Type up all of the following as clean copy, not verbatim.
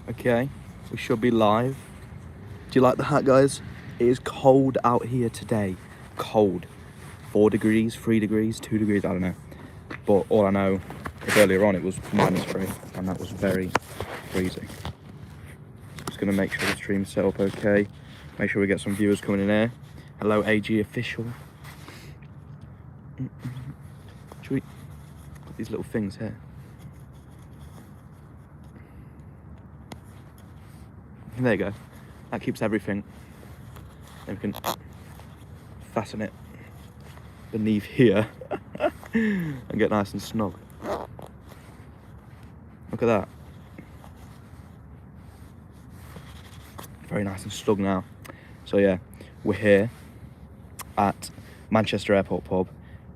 Okay, we should be live. Do you like the hat, guys? It is cold out here today. Cold. 4 degrees, 3 degrees, 2 degrees, I don't know. But all I know is earlier on it was -3, and that was very freezing. Just gonna make sure the stream's set up okay. Make sure we get some viewers coming in here. Hello, AG official. Should we put these little things here? There you go. That keeps everything. Then we can fasten it beneath here and get nice and snug. Look at that. Very nice and snug now. So yeah, we're here at Manchester Airport pub.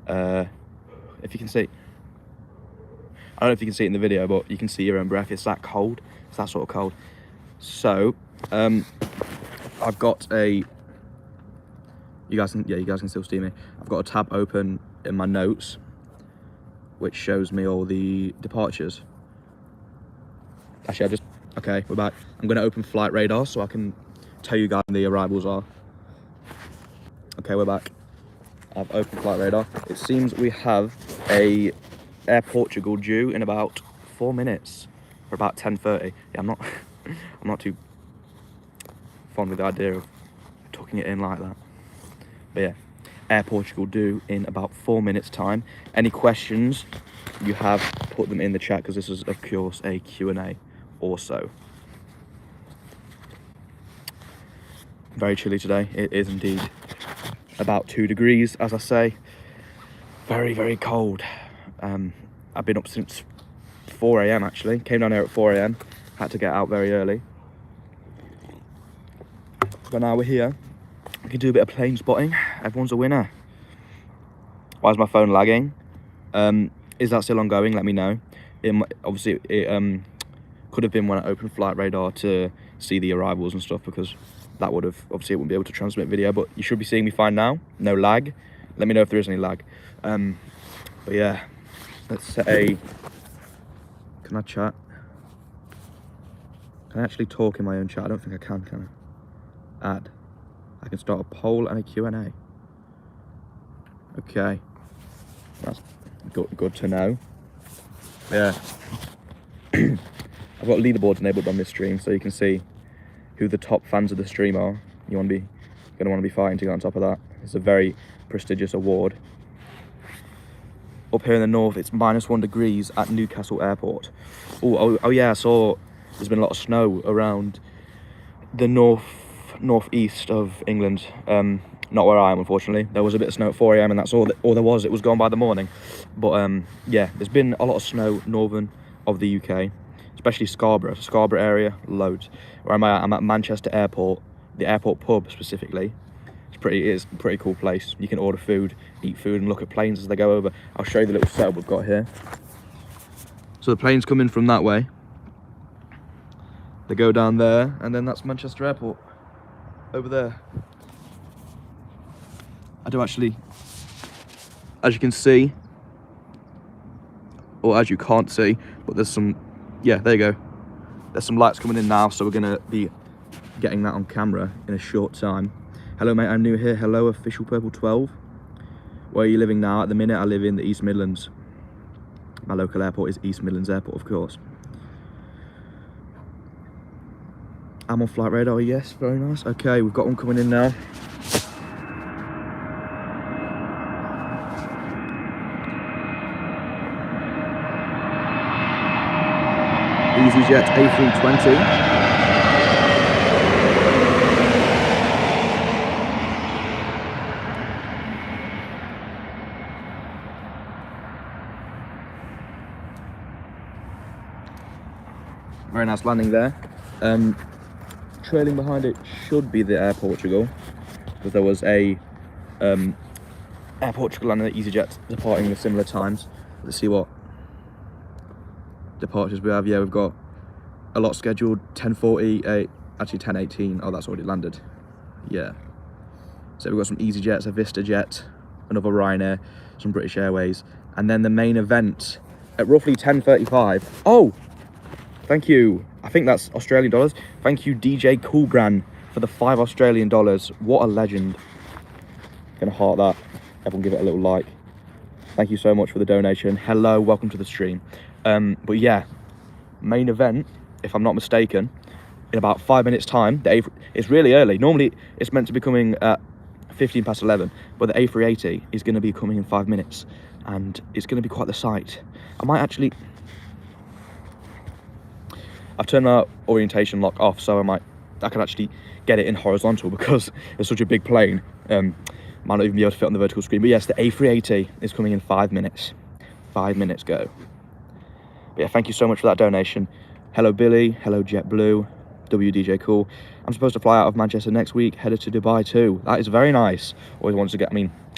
If you can see, I don't know if you can see it in the video, but you can see your own breath. It's that cold. It's that sort of cold. So I've got a, you guys can still see me. I've got a tab open in my notes which shows me all the departures. Actually, okay, we're back. I'm going to open flight radar so I can tell you guys when the arrivals are. Okay, we're back. I've opened flight radar. It seems we have a Air Portugal due in about 4 minutes, or about 10:30. Yeah, I'm not too fond with the idea of tucking it in like that. But yeah, Air Portugal due in about 4 minutes time. Any questions you have, put them in the chat, because this is of course a Q&A also. Very chilly today. It is indeed about 2 degrees, as I say. Very, very cold. I've been up since 4 AM actually. Came down here at 4 AM. Had to get out very early. But now we're here. We can do a bit of plane spotting. Everyone's a winner. Why is my phone lagging? Is that still ongoing? Let me know. Obviously, it could have been when I opened flight radar to see the arrivals and stuff, because that would have, obviously it wouldn't be able to transmit video, but you should be seeing me fine now. No lag. Let me know if there is any lag. But yeah, let's set a, can I chat? Can I actually talk in my own chat? I don't think I can I? Add. I can start a poll and a Q&A. Okay. That's good to know. Yeah. I've got leaderboards enabled on this stream, so you can see who the top fans of the stream are. You want to be, going to want to be fighting to get on top of that. It's a very prestigious award. Up here in the north, it's -1 degrees at Newcastle Airport. Oh yeah, I saw there's been a lot of snow around the northeast of England. Not where I am, unfortunately. There was a bit of snow at 4 AM and that's all there was. It was gone by the morning. But yeah, there's been a lot of snow northern of the UK, especially Scarborough area, loads. Where am I at? I'm at Manchester Airport, the airport pub specifically. It is a pretty cool place. You can order food, eat food, and look at planes as they go over. I'll show you the little setup we've got here. So the planes come in from that way. They go down there, and then that's Manchester Airport over there. I do actually, as you can see, or as you can't see, but there's some, yeah, there you go. There's some lights coming in now, so we're gonna be getting that on camera in a short time. Hello mate, I'm new here. Hello, official Purple 12. Where are you living now? At the minute, I live in the East Midlands. My local airport is East Midlands Airport, of course. I'm on flight radar, yes, very nice. Okay, we've got one coming in now. EasyJet A380. Very nice landing there. Trailing behind it should be the Air Portugal, because there was a Air Portugal and an EasyJet departing at similar times. Let's see what departures we have. Yeah, we've got a lot scheduled. 10:40, actually 10:18. Oh, that's already landed. Yeah. So we've got some EasyJets, a VistaJet, another Ryanair, some British Airways, and then the main event at roughly 10:35. Oh, thank you. I think that's Australian dollars. Thank you, DJ Coolbran, for the $5 Australian dollars. What a legend. Gonna heart that. Everyone give it a little like. Thank you so much for the donation. Hello, welcome to the stream. But yeah, main event, if I'm not mistaken, in about 5 minutes time. It's really early. Normally it's meant to be coming at 15 past 11, but the A380 is going to be coming in 5 minutes, and it's going to be quite the sight. I might actually, I've turned my orientation lock off, so I can actually get it in horizontal because it's such a big plane. Might not even be able to fit on the vertical screen. But yes, the A380 is coming in 5 minutes. 5 minutes go. But yeah, thank you so much for that donation. Hello Billy, hello JetBlue, WDJ Cool. I'm supposed to fly out of Manchester next week, headed to Dubai too. That is very nice. Always wanted to get,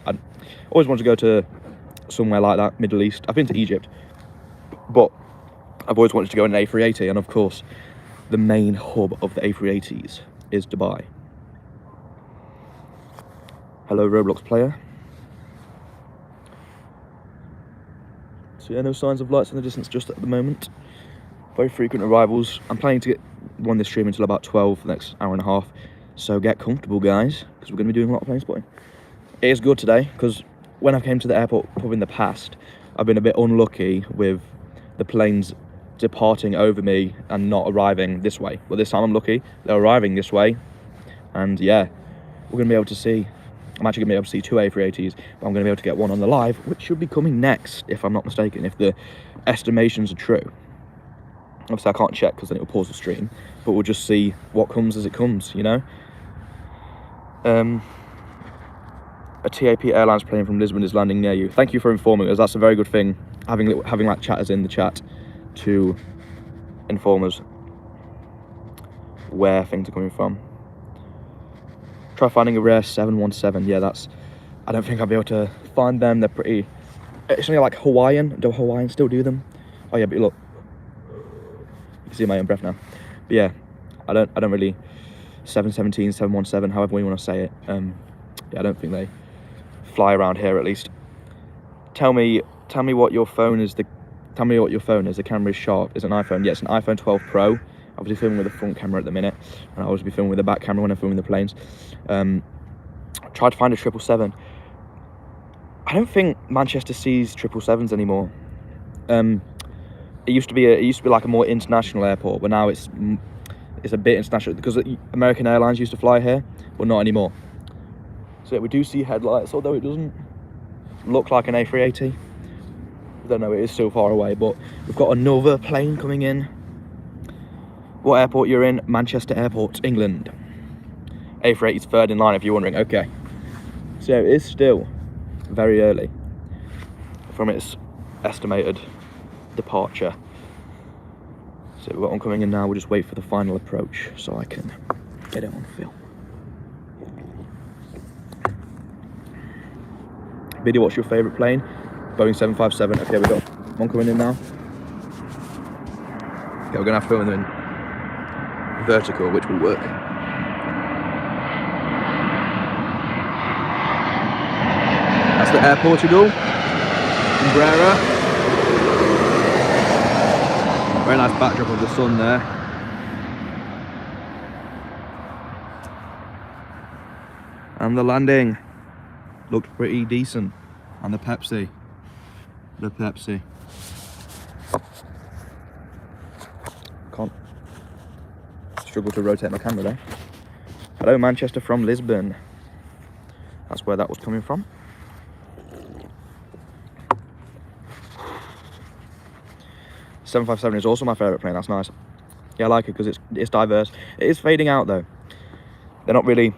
I always wanted to go to somewhere like that, Middle East. I've been to Egypt, but I've always wanted to go in an A380, and of course, the main hub of the A380s is Dubai. Hello Roblox player. So yeah, no signs of lights in the distance just at the moment. Very frequent arrivals. I'm planning to run this stream until about 12 for the next hour and a half. So get comfortable, guys, because we're going to be doing a lot of plane spotting. It is good today, because when I came to the airport pub in the past, I've been a bit unlucky with the planes departing over me and not arriving this way. But this time I'm lucky. They're arriving this way. And yeah, we're going to be able to see. I'm actually going to be able to see 2 A380s, but I'm going to be able to get one on the live, which should be coming next, if I'm not mistaken, if the estimations are true. Obviously, I can't check because then it'll pause the stream, but we'll just see what comes as it comes, you know? A TAP Airlines plane from Lisbon is landing near you. Thank you for informing us. That's a very good thing, having like chatters in the chat to inform us where things are coming from. Try finding a rare 717. Yeah, I don't think I'll be able to find them. They're pretty, it's something like Hawaiian. Do Hawaiian still do them? Oh yeah, but look, you can see my own breath now. But yeah, I don't really, 717, 717, however you want to say it. Yeah, I don't think they fly around here, at least. Tell me what your phone is. Tell me what your phone is. The camera is sharp. It's an iPhone. Yeah, it's an iPhone 12 Pro. Obviously filming with the front camera at the minute, and I'll always be filming with the back camera when I'm filming the planes. Tried to find a 777. I don't think Manchester sees 777s anymore. It used to be like a more international airport, but now it's a bit international because American Airlines used to fly here, but not anymore. So yeah, we do see headlights, although it doesn't look like an A380. I don't know, it is still far away, but we've got another plane coming in. What airport you're in? Manchester Airport, England. A380 is third in line, if you're wondering. Okay. So it is still very early from its estimated departure. So we've got one coming in now. We'll just wait for the final approach so I can get it on film. Biddy, what's your favourite plane? Boeing 757. Okay, we've got one coming in now. Okay, we're going to have to film them in vertical, which will work. That's the Air Portugal, Umbrella. Very nice backdrop of the sun there. And the landing looked pretty decent. And the Pepsi. Can't struggle to rotate my camera there. Hello Manchester from Lisbon. That's where that was coming from. .757 is also my favourite plane. That's nice. Yeah, I like it because it's diverse. It is fading out though. They're not really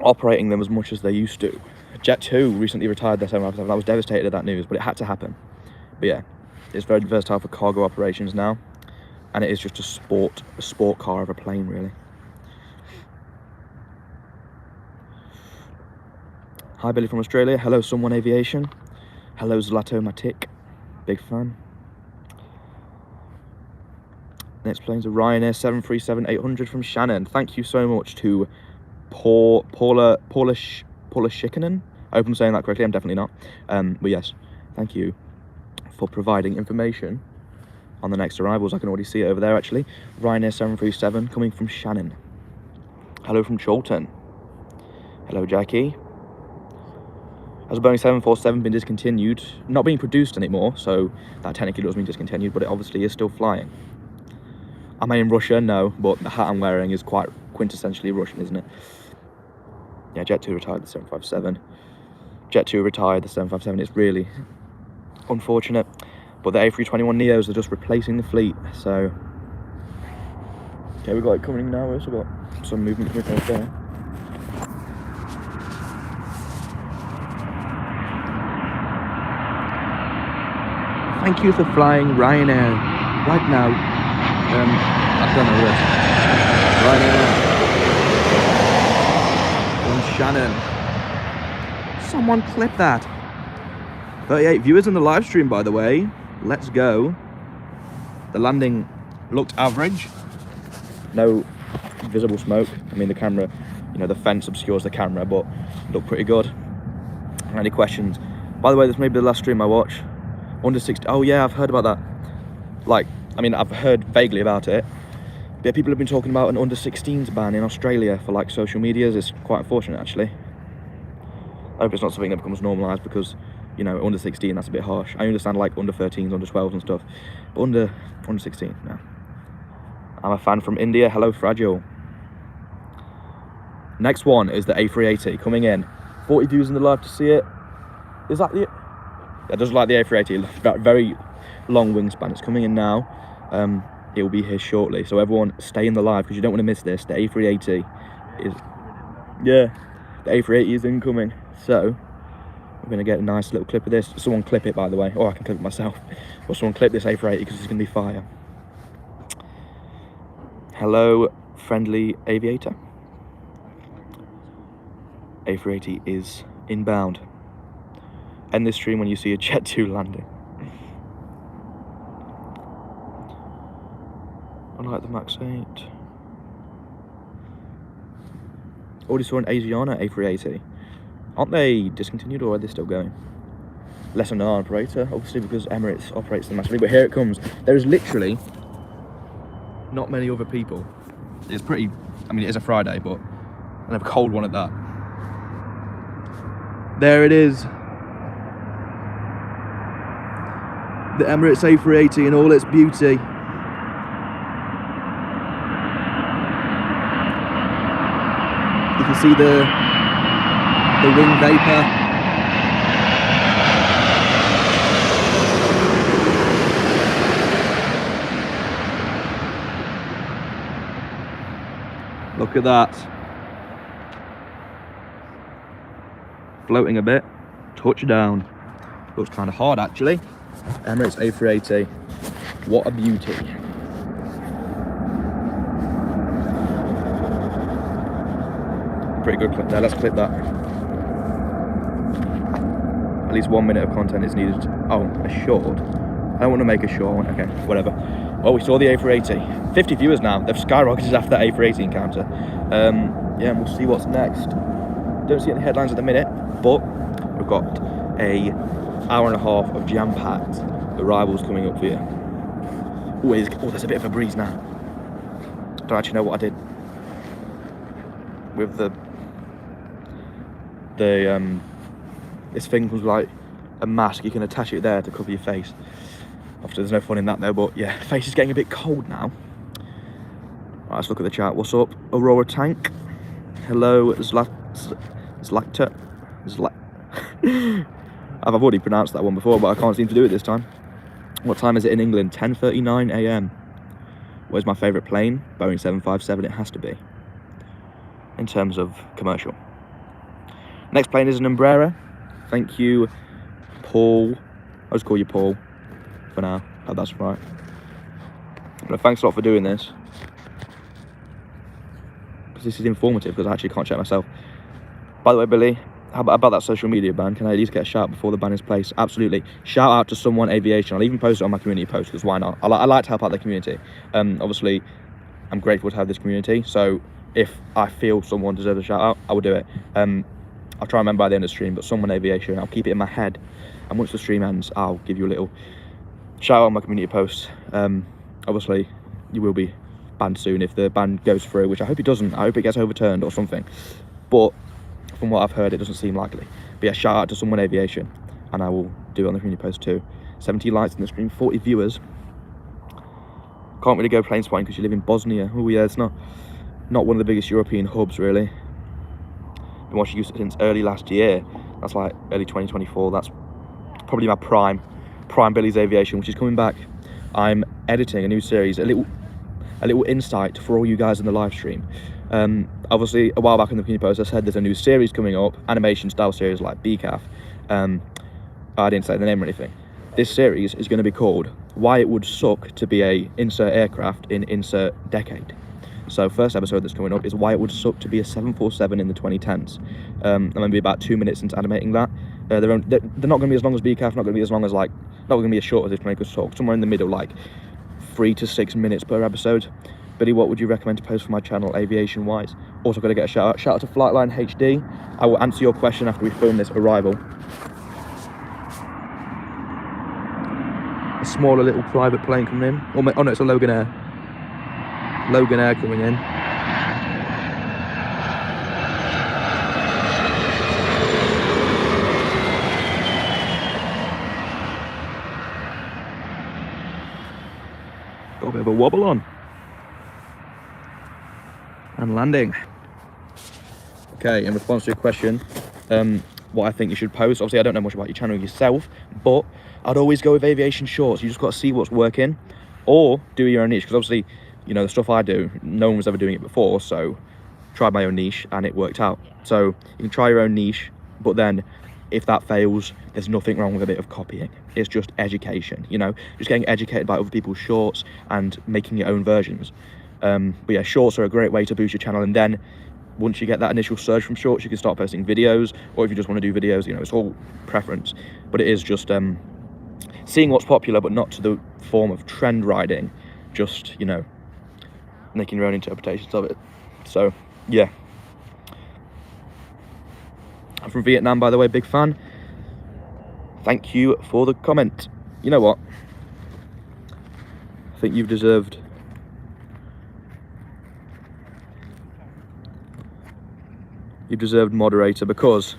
operating them as much as they used to. Jet2 recently retired their 757. I was devastated at that news, but it had to happen. But yeah, it's very versatile for cargo operations now, and it is just a sport car of a plane, really. Hi Billy from Australia. Hello Someone Aviation. Hello Zlatomatic. Big fan. Next plane's a Ryanair 737-800 from Shannon. Thank you so much to Paula Shikkanen. I hope I'm saying that correctly. I'm definitely not. But yes, thank you for providing information on the next arrivals. I can already see it over there, actually. Ryanair 737 coming from Shannon. Hello from Chorlton. Hello, Jackie. Has a Boeing 747 been discontinued? Not being produced anymore, so that technically does mean discontinued, but it obviously is still flying. Am I in Russia? No, but the hat I'm wearing is quite quintessentially Russian, isn't it? Yeah, Jet 2 retired the 757. Jet 2 retired the 757. It's really unfortunate. But the A321 Neos are just replacing the fleet, so... Okay, we've got it coming now. We've also got some movement coming from there. Thank you for flying Ryanair right now. I don't know this. Ryanair from Shannon. Someone clip that. 38 viewers in the live stream, by the way. Let's go. The landing looked average. No visible smoke. I mean, the camera, you know, the fence obscures the camera, but looked pretty good. Any questions? By the way, this may be the last stream I watch. Under 60. Oh yeah, I've heard about that. Like, I mean, I've heard vaguely about it. But people have been talking about an under 16s ban in Australia for like social medias. It's quite unfortunate, actually. I hope it's not something that becomes normalised, because, you know, under 16, that's a bit harsh. I understand like under 13s, under 12s and stuff, but under 16, no. I'm a fan from India. Hello, Fragile. Next one is the A380 coming in. 40 views in the live to see it. Is that the... Yeah, it does like the A380, very long wingspan. It's coming in now. It will be here shortly. So everyone, stay in the live, because you don't want to miss this. The A380 is... Yeah, the A380 is incoming. So we're going to get a nice little clip of this. Someone clip it, by the way. Or I can clip it myself. Or someone clip this A380, because it's going to be fire. Hello, friendly aviator. A380 is inbound. End this stream when you see a Jet 2 landing. I like the Max 8. Already saw an Asiana A380. Aren't they discontinued, or are they still going? Lesser known operator, obviously, because Emirates operates them massively. But here it comes. There is literally not many other people. It's pretty, I mean, it is a Friday, but and a cold one at that. There it is. The Emirates A380 in all its beauty. You can see the wing vapour. Look at that. Floating a bit. Touchdown. Looks kind of hard, actually. Emirates A380. What a beauty. Pretty good clip there. Let's clip that. At least 1 minute of content is needed. Oh, a short. I don't want to make a short one. Okay, whatever. Well, we saw the A380. 50 viewers now. They've skyrocketed after that A380 encounter. Yeah, and we'll see what's next. Don't see any headlines at the minute, but we've got a hour and a half of jam-packed arrivals coming up for you. Oh, there's a bit of a breeze now. Don't actually know what I did with this thing was like a mask. You can attach it there to cover your face. Obviously there's no fun in that though, but yeah, face is getting a bit cold now. Right, let's look at the chat. What's up, Aurora Tank? Hello, Zlacta. I've already pronounced that one before, but I can't seem to do it this time. What time is it in England? 10:39 AM. Where's my favourite plane? Boeing 757, it has to be. In terms of commercial. Next plane is an Embraer. Thank you, Paul. I'll just call you Paul for now. Oh, that's right. But thanks a lot for doing this. Because this is informative, because I actually can't check myself. By the way, Billy, how about that social media ban? Can I at least get a shout before the ban is placed? Absolutely. Shout out to someone Aviation. I'll even post it on my community post, because why not? I like to help out the community. Obviously, I'm grateful to have this community. So if I feel someone deserves a shout out, I will do it. I'll try and remember by the end of the stream, but someone Aviation, I'll keep it in my head. And once the stream ends, I'll give you a little shout out my community post. Obviously, you will be banned soon if the ban goes through, which I hope it doesn't. I hope it gets overturned or something. But from what I've heard, it doesn't seem likely. But yeah, shout out to someone Aviation, and I will do it on the community post too. 70 likes in the stream, 40 viewers. Can't really go plane spotting because you live in Bosnia. Oh yeah, it's not one of the biggest European hubs really. Been watching you since early last year. That's like early 2024. That's probably my prime Billy's Aviation, which is coming back. I'm editing a new series, a little insight for all you guys in the live stream. Obviously a while back in the community post I said there's a new series coming up, animation style series like BCAF. I didn't say the name or anything. This series is going to be called Why It Would Suck to Be a Insert Aircraft in Insert Decade. So first episode that's coming up is Why It Would Suck to Be a 747 in the 2010s. I'm going to be about 2 minutes into animating that. They're not going to be as long as BCAF, not going to be as long as not going to be as short as this Make Us Talk, somewhere in the middle, like 3 to 6 minutes per episode. Billy, what would you recommend to post for my channel aviation wise? Also got to get a shout out to Flightline HD. I will answer your question after we film this arrival. A smaller little private plane coming in. Oh no, it's a Loganair. Loganair coming in. Got a bit of a wobble on. And landing. Okay, in response to your question, what I think you should post. Obviously, I don't know much about your channel yourself, but I'd always go with aviation shorts. You just got to see what's working, or do your own niche. Because obviously, you know, the stuff I do, no one was ever doing it before, so tried my own niche and it worked out. So you can try your own niche, but then if that fails, there's nothing wrong with a bit of copying. It's just education, you know, just getting educated by other people's shorts and making your own versions. But yeah, shorts are a great way to boost your channel, and then once you get that initial surge from shorts, you can start posting videos, or if you just want to do videos, you know, it's all preference. But it is just seeing what's popular, but not to the form of trend riding, just, you know, making your own interpretations of it. So yeah, I'm from Vietnam, by the way, big fan. Thank you for the comment. You know what, I think you've deserved moderator, because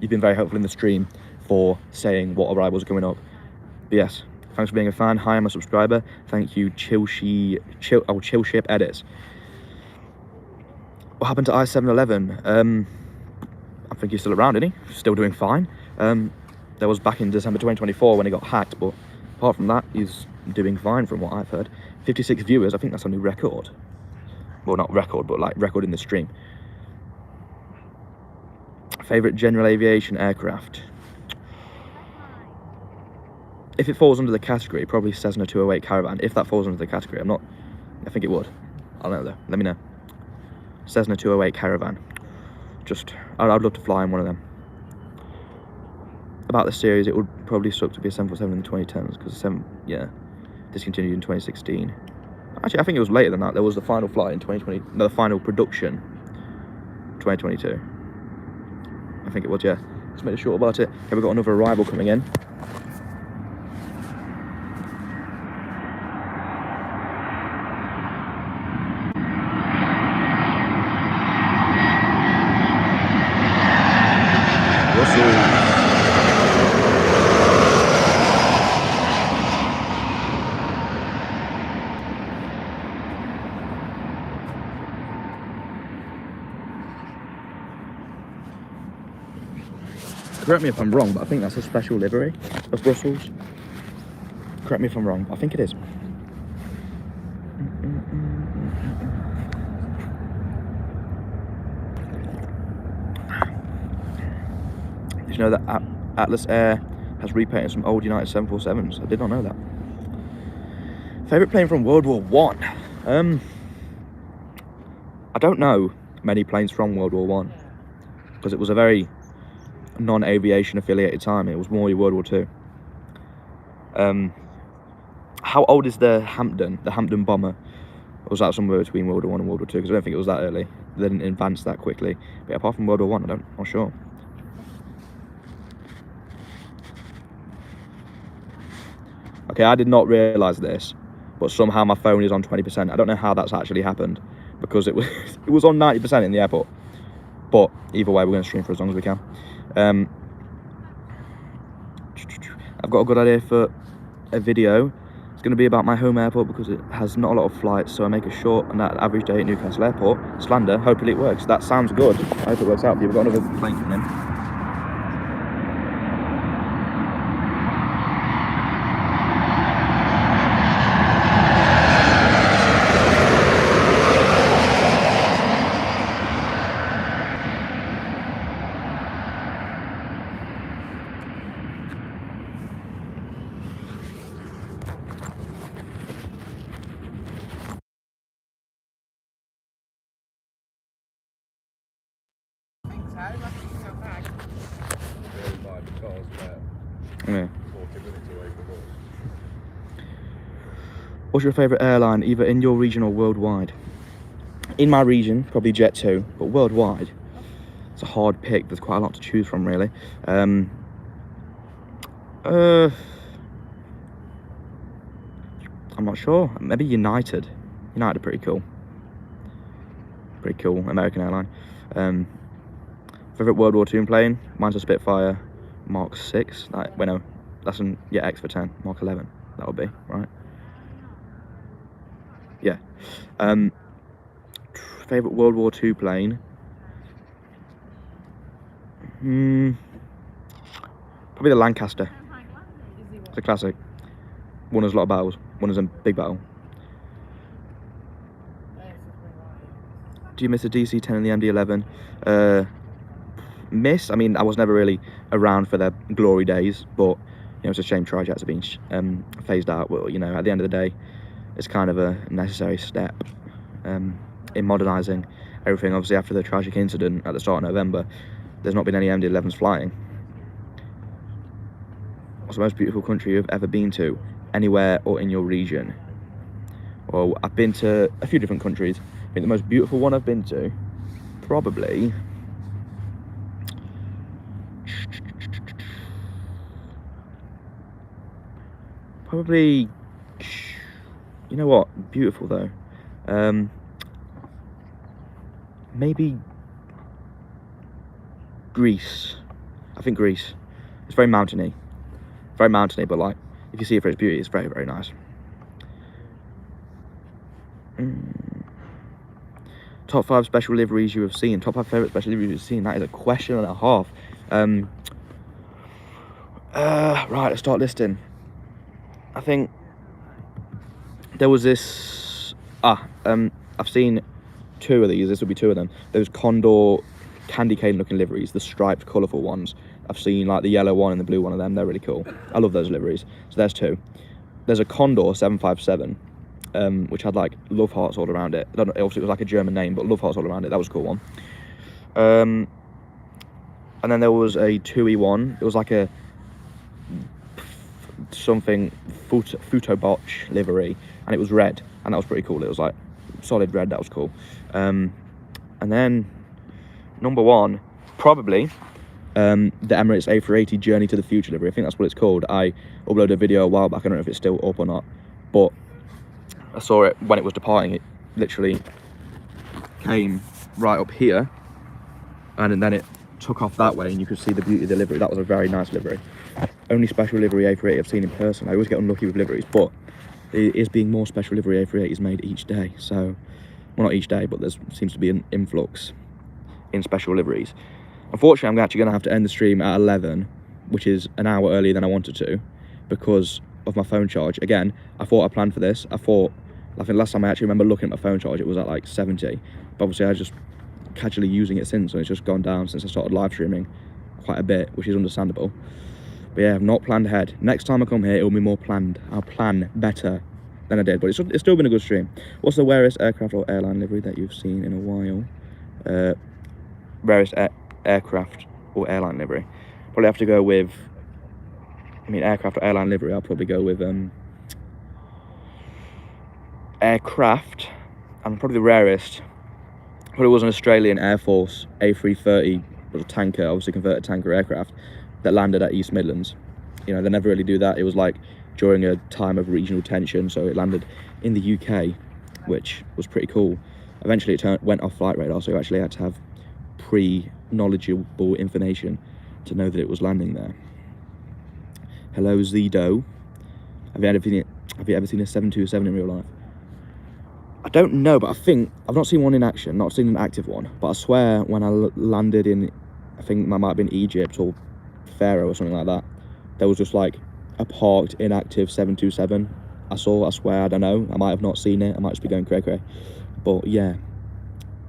you've been very helpful in the stream for saying what arrivals are coming up. But yes, thanks for being a fan. Hi, I'm a subscriber. Thank you, Chill Ship Edits. What happened to I-711? I think he's still around, isn't he? Still doing fine. That was back in December 2024 when he got hacked, but apart from that, he's doing fine from what I've heard. 56 viewers, I think that's a new record. Well, not record, but like record in the stream. Favourite general aviation aircraft? If it falls under the category, probably Cessna 208 Caravan. If that falls under the category, I think it would. I'll know though, let me know. Cessna 208 Caravan. I'd love to fly in one of them. About the series, it would probably suck to be a 747 in the 2010s, because discontinued in 2016. Actually, I think it was later than that. There was the final flight in 2020, no, the final production, 2022. I think it was, yeah. Just made a short about it. Okay, we've got another arrival coming in. Correct me if I'm wrong, but I think that's a special livery of Brussels. Correct me if I'm wrong, but I think it is. Did you know that Atlas Air has repainted some old United 747s? I did not know that. Favourite plane from World War One? I don't know many planes from World War One, because it was a very non-aviation affiliated time. It was more World War Two. How old is the Hampton bomber? Or was that somewhere between World War One and World War Two? Because I don't think it was that early. They didn't advance that quickly. But apart from World War One, I'm not sure. Okay, I did not realise this, but somehow my phone is on 20%. I don't know how that's actually happened, because it was on 90% in the airport. But either way, we're going to stream for as long as we can. I've got a good idea for a video. It's going to be about my home airport because it has not a lot of flights, so I make a short and that average day at Newcastle Airport. Slander, hopefully it works. That sounds good. I hope it works out for you. We've got another plane coming in. Yeah. What's your favourite airline, either in your region or worldwide? In my region, probably Jet2, but worldwide, it's a hard pick. There's quite a lot to choose from, really. I'm not sure. Maybe United. United are pretty cool. Pretty cool American airline. Favourite World War II plane? Mine's a Spitfire Mark 6. No, that's an X for 10. Mark 11. That would be right. Yeah. Favourite World War II plane? Probably the Lancaster. It's a classic. Won us a lot of battles. Won us a big battle. Do you miss the DC-10 and the MD-11? Miss? I mean, I was never really around for their glory days, but you know, it's a shame Trijets are being phased out. Well, you know, at the end of the day, it's kind of a necessary step in modernising everything. Obviously, after the tragic incident at the start of November, there's not been any MD-11s flying. What's the most beautiful country you've ever been to, anywhere or in your region? Well, I've been to a few different countries. I think the most beautiful one I've been to, probably... you know what, beautiful though, maybe Greece. I think Greece. It's very mountainy, but like, if you see it for its beauty, it's very, very nice. Top 5 special liveries you have seen. Top 5 favourite special liveries you've seen. That is a question and a half. Right, let's start listing. I think there was this, I've seen 2 of these. This will be 2 of them. Those Condor candy cane looking liveries, the striped colourful ones. I've seen like the yellow one and the blue one of them. They're really cool. I love those liveries. So there's 2. There's a Condor 757, which had like love hearts all around it. I don't know, obviously it was like a German name, but love hearts all around it. That was a cool one. And then there was a 2E1. It was like a something Futobotch livery, and it was red, and that was pretty cool. It was like solid red. That was cool. And then number 1, probably the Emirates A380 Journey to the Future livery. I think that's what it's called. I uploaded a video a while back. I don't know if it's still up or not, but I saw it when it was departing. It literally came right up here, and then it took off that way, and you could see the beauty of the livery. That was a very nice livery. Only special livery A380 I've seen in person. I always get unlucky with liveries, but there is being more special livery A380s made each day. So, well, not each day, but there seems to be an influx in special liveries. Unfortunately, I'm actually going to have to end the stream at 11, which is an hour earlier than I wanted to, because of my phone charge. Again, I thought I planned for this. I think last time I actually remember looking at my phone charge, it was at like 70. But obviously, I was just casually using it since, and it's just gone down since I started live streaming quite a bit, which is understandable. But yeah, I've not planned ahead. Next time I come here, it will be more planned. I'll plan better than I did, but it's still been a good stream. What's the rarest aircraft or airline livery that you've seen in a while? Rarest aircraft or airline livery? Probably have to go with, I mean, aircraft or airline livery, I'll probably go with aircraft. And probably the rarest, but it was an Australian Air Force A330, was a tanker, obviously converted tanker aircraft, that landed at East Midlands. You know, they never really do that. It was like during a time of regional tension, so it landed in the UK, which was pretty cool. Eventually it went off flight radar, so you actually had to have pre-knowledgeable information to know that it was landing there. Hello Zido. Have you ever seen a 727 in real life? I don't know, but I think I've not seen one in action, not seen an active one, but I swear when I landed in, I think it might have been Egypt or Pharaoh or something like that, there was just like a parked inactive 727 I swear, I don't know, I might have not seen it, I might just be going cray, but yeah,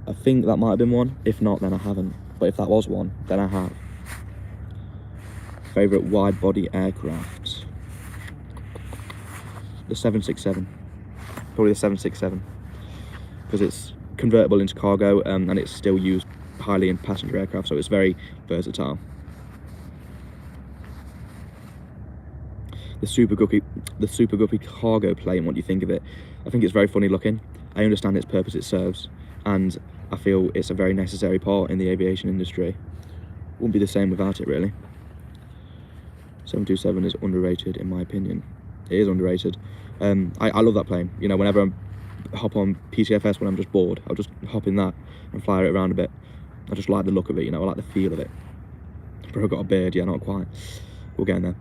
I think that might have been one. If not, then I haven't, but if that was one, then I have. Favourite wide body aircraft? The 767, probably the 767, because it's convertible into cargo, and it's still used highly in passenger aircraft, so it's very versatile. The Super Guppy cargo plane, what do you think of it? I think it's very funny looking. I understand its purpose it serves, and I feel it's a very necessary part in the aviation industry. Wouldn't be the same without it, really. 727 is underrated, in my opinion. It is underrated. I love that plane. You know, whenever I hop on PCFS when I'm just bored, I'll just hop in that and fly it around a bit. I just like the look of it, you know, I like the feel of it. Bro, got a beard, yeah, not quite. We'll get in there.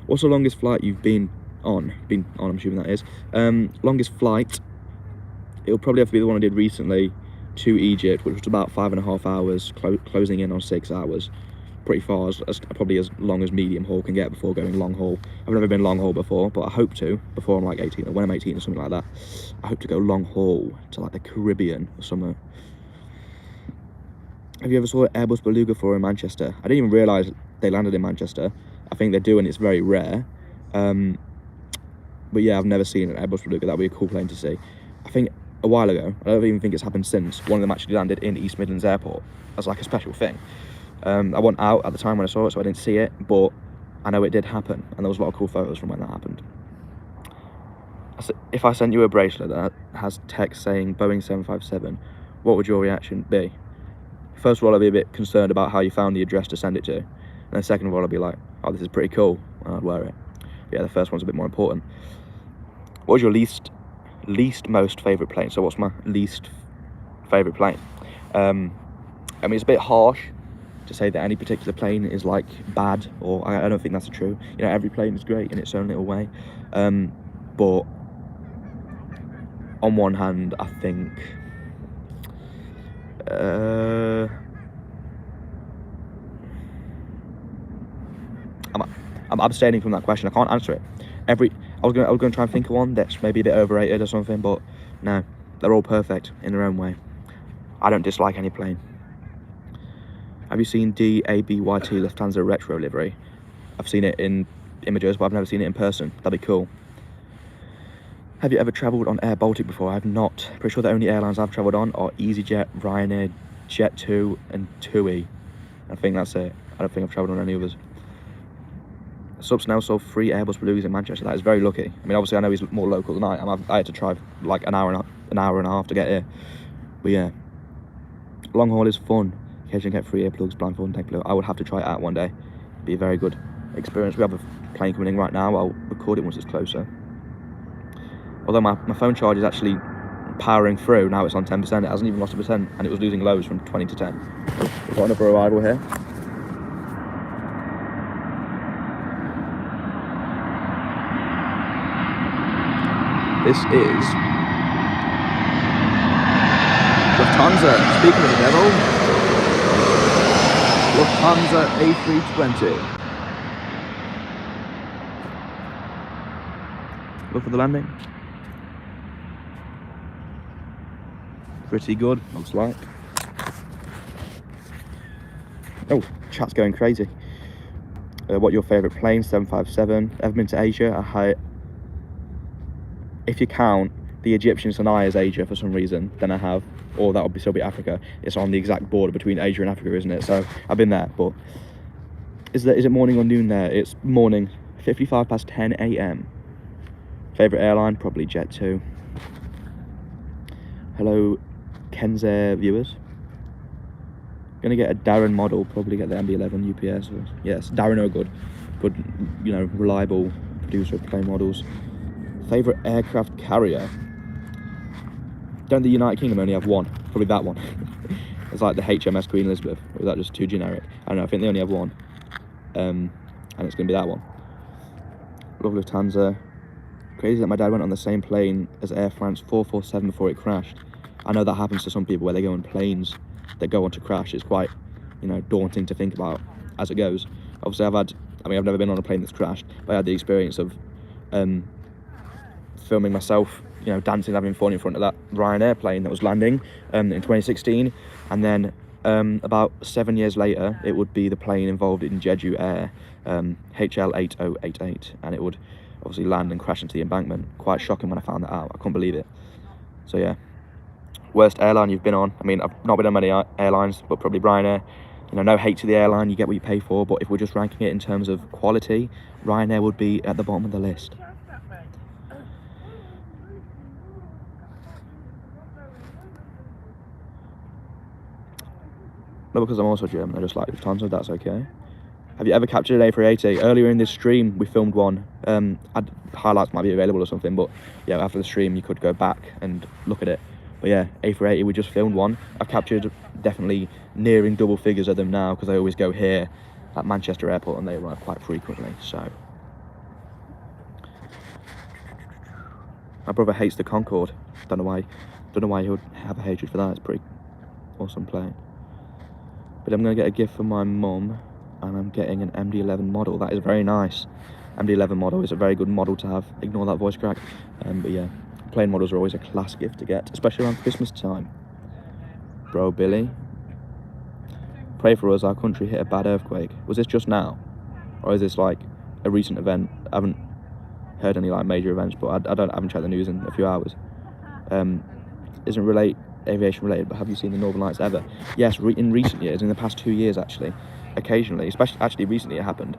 What's the longest flight you've been on? I'm assuming that is. Longest flight, it'll probably have to be the one I did recently to Egypt, which was about 5.5 hours, closing in on 6 hours. Pretty far, probably as long as medium haul can get before going long haul. I've never been long haul before, but I hope to, before I'm like 18, or when I'm 18 or something like that. I hope to go long haul to like the Caribbean or somewhere. Have you ever saw an Airbus Beluga for in Manchester? I didn't even realise they landed in Manchester. I think they do, and it's very rare. But yeah, I've never seen an Airbus Beluga. That'd be a cool plane to see. I think a while ago, I don't even think it's happened since, one of them actually landed in East Midlands Airport as like a special thing. I wasn't out at the time when I saw it, so I didn't see it, but I know it did happen, and there was a lot of cool photos from when that happened. If I sent you a bracelet that has text saying Boeing 757, what would your reaction be? First of all, I'd be a bit concerned about how you found the address to send it to. And then second of all, I'd be like, oh, this is pretty cool, and I'd wear it. But yeah, the first one's a bit more important. What was your least most favourite plane? So what's my least favourite plane? I mean, it's a bit harsh to say that any particular plane is like bad, or I don't think that's true. You know, every plane is great in its own little way. But on one hand, I think I'm abstaining from that question. I can't answer it. I was gonna try and think of one that's maybe a bit overrated or something, but no, they're all perfect in their own way. I don't dislike any plane. Have you seen DABYT Lufthansa retro livery? I've seen it in images, but I've never seen it in person. That'd be cool. Have you ever travelled on Air Baltic before? I have not. Pretty sure the only airlines I've travelled on are EasyJet, Ryanair, Jet2 and TUI. I think that's it. I don't think I've travelled on any others. Subs now sold 3 Airbus Belugas in Manchester. That is very lucky. I mean, obviously I know he's more local than I am. I had to drive like an hour and a half to get here. But yeah, long haul is fun. Occasionally get free earplugs, blindfold and take blue. I would have to try it out one day. Be a very good experience. We have a plane coming in right now. I'll record it once it's closer. Although my phone charge is actually powering through. Now it's on 10%. It hasn't even lost a percent, and it was losing loads from 20 to 10. We've got another arrival here. This is Lufthansa. Speaking of the devil, Lufthansa A380. Look for the landing. Pretty good, looks like. Oh, chat's going crazy. What your favourite plane? 757. Ever been to Asia? If you count the Egyptian Sinai as Asia for some reason, then I have. Or that would still be Africa. It's on the exact border between Asia and Africa, isn't it? So I've been there, but is it morning or noon there? It's morning, 55 past 10 AM. Favourite airline? Probably Jet2. Hello, Kenzair viewers. Gonna get a Darren model, probably get the MB11 UPS. Yes, Darren are good, you know, reliable producer of plane models. Favourite aircraft carrier? Don't the United Kingdom only have one? Probably that one. It's like the HMS Queen Elizabeth. Or is that just too generic? I don't know, I think they only have one. And it's going to be that one. Love Lufthansa. Crazy that my dad went on the same plane as Air France 447 before it crashed. I know that happens to some people where they go on planes that go on to crash. It's quite, you know, daunting to think about as it goes. Obviously, I've never been on a plane that's crashed, but I had the experience of filming myself, you know, dancing, having fun in front of that Ryanair plane that was landing in 2016. And then about 7 years later, it would be the plane involved in Jeju Air, HL8088, and it would obviously land and crash into the embankment. Quite shocking when I found that out. I couldn't believe it. So yeah. Worst airline you've been on? I mean, I've not been on many airlines, but probably Ryanair. You know, no hate to the airline, you get what you pay for, but if we're just ranking it in terms of quality, Ryanair would be at the bottom of the list. Not because I'm also German, I just like Lufthansa, that's okay. Have you ever captured an A380? Earlier in this stream, we filmed one. Highlights might be available or something, but yeah, after the stream, you could go back and look at it. But yeah, A380, we just filmed one. I've captured definitely nearing double figures of them now because I always go here at Manchester Airport and they arrive quite frequently, so. My brother hates the Concorde. Don't know why he would have a hatred for that. It's a pretty awesome plane. But I'm gonna get a gift from my mum and I'm getting an MD-11 model. That is very nice. MD-11 model is a very good model to have. Ignore that voice crack. But yeah. Plane models are always a class gift to get, especially around Christmas time. Bro, Billy. Pray for us, our country hit a bad earthquake. Was this just now? Or is this like a recent event? I haven't heard any like major events, but I haven't checked the news in a few hours. Isn't aviation related, but have you seen the Northern Lights ever? Yes, in recent years, in the past 2 years actually, occasionally, especially recently it happened.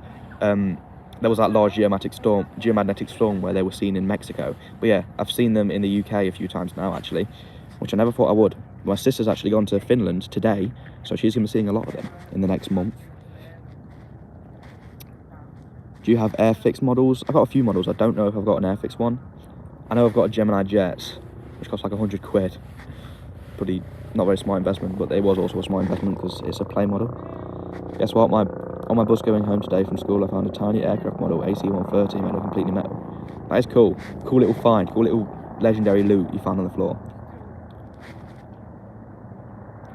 There was that large geomagnetic storm where they were seen in Mexico. But yeah, I've seen them in the UK a few times now, actually, which I never thought I would. My sister's actually gone to Finland today, so she's going to be seeing a lot of them in the next month. Do you have Airfix models? I've got a few models. I don't know if I've got an Airfix one. I know I've got a Gemini Jet, which costs like 100 quid. Pretty, not very smart investment, but it was also a smart investment because it's a plane model. Guess what? On my bus going home today from school, I found a tiny aircraft model, AC-130, made of completely metal. That is cool. Cool little find. Cool little legendary loot you found on the floor.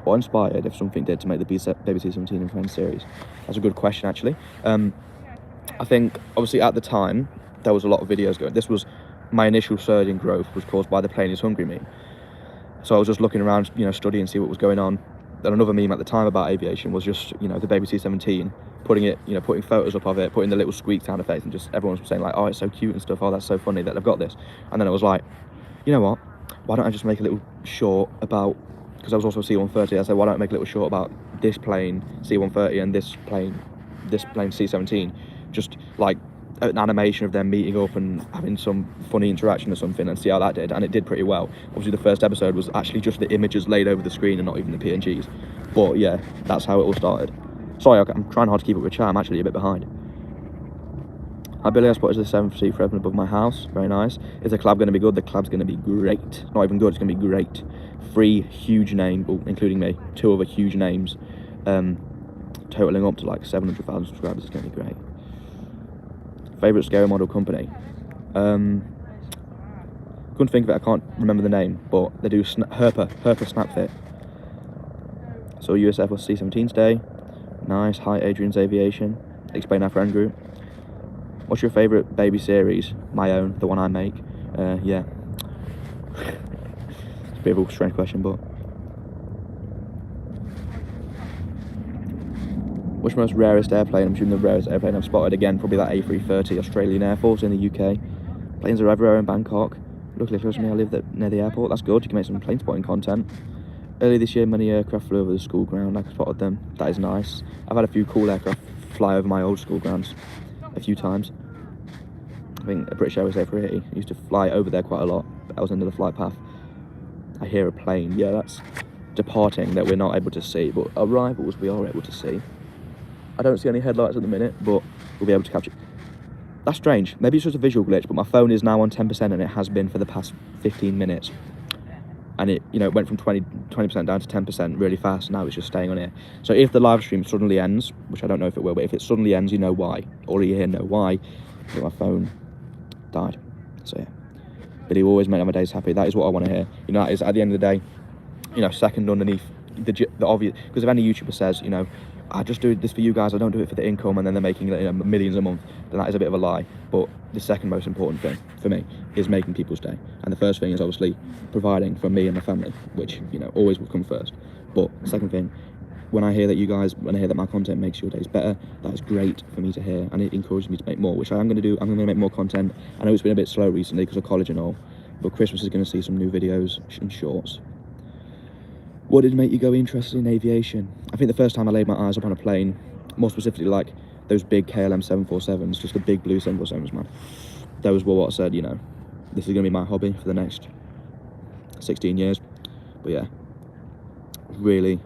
What inspired, if something did, to make the BBC 17 and Friends series? That's a good question, actually. I think, obviously, at the time, there was a lot of videos going. This was my initial surge in growth was caused by the Plane is Hungry meme. So I was just looking around, you know, studying, see what was going on. Then another meme at the time about aviation was just, you know, the BBC 17, putting photos up of it, putting the little squeak sound effects, and just everyone was saying like, oh, it's so cute and stuff, oh, that's so funny that they've got this. And then I was like, you know what, why don't I just make a little short about, because I was also C-130, I said, why don't I make a little short about this plane, C-130, and this plane, C-17, just like an animation of them meeting up and having some funny interaction or something, and see how that did. And it did pretty well. Obviously the first episode was actually just the images laid over the screen and not even the PNGs, but yeah, that's how it all started. Sorry, I'm trying hard to keep up with chat, I'm actually a bit behind. Hi Billy, I spotted the 7th seat forever above my house, very nice. Is the collab going to be good? The collab's going to be great. Not even good, it's going to be great. 3 huge names, well, including me, 2 other huge names, totaling up to like 700,000 subscribers. It's going to be great. Favourite scale model company? Couldn't think of it, I can't remember the name, but they do Herpa Snapfit. So USF was C-17 today. Nice. Hi Adrian's Aviation. Explain our friend group. What's your favourite baby series? My own, the one I make. Yeah. It's a bit of a strange question, but. What's the most rarest airplane? I'm assuming the rarest airplane I've spotted, again, probably that A380 Australian Air Force in the UK. Planes are everywhere in Bangkok. Luckily close to me, I live near the airport. That's good, you can make some plane spotting content. Earlier this year, many aircraft flew over the school ground. I spotted them. That is nice. I've had a few cool aircraft fly over my old school grounds a few times. I think a British Airways A380 used to fly over there quite a lot. But I was under the flight path. I hear a plane. Yeah, that's departing that we're not able to see, but arrivals we are able to see. I don't see any headlights at the minute, but we'll be able to capture. That's strange. Maybe it's just a visual glitch, but my phone is now on 10% and it has been for the past 15 minutes. And it, you know, it went from 20% down to 10% really fast. Now it's just staying on here. So if the live stream suddenly ends, which I don't know if it will, but if it suddenly ends, you know why. All of you here know why. But my phone died. So yeah. But he will always make my days happy. That is what I want to hear. You know, that is at the end of the day, you know, second underneath the obvious. Because if any YouTuber says, you know, I just do this for you guys, I don't do it for the income, and then they're making, you know, millions a month, then that is a bit of a lie. But the second most important thing for me is making people's day. And the first thing is obviously providing for me and my family, which, you know, always will come first. But the second thing, when I hear that my content makes your days better, that is great for me to hear, and it encourages me to make more, which I am going to do. I'm going to make more content. I know it's been a bit slow recently because of college and all, but Christmas is going to see some new videos and shorts. What did make you go interested in aviation? I think the first time I laid my eyes up on a plane, more specifically like those big KLM 747s, just the big blue 747s, man. Those were what said, you know, this is going to be my hobby for the next 16 years. But yeah, really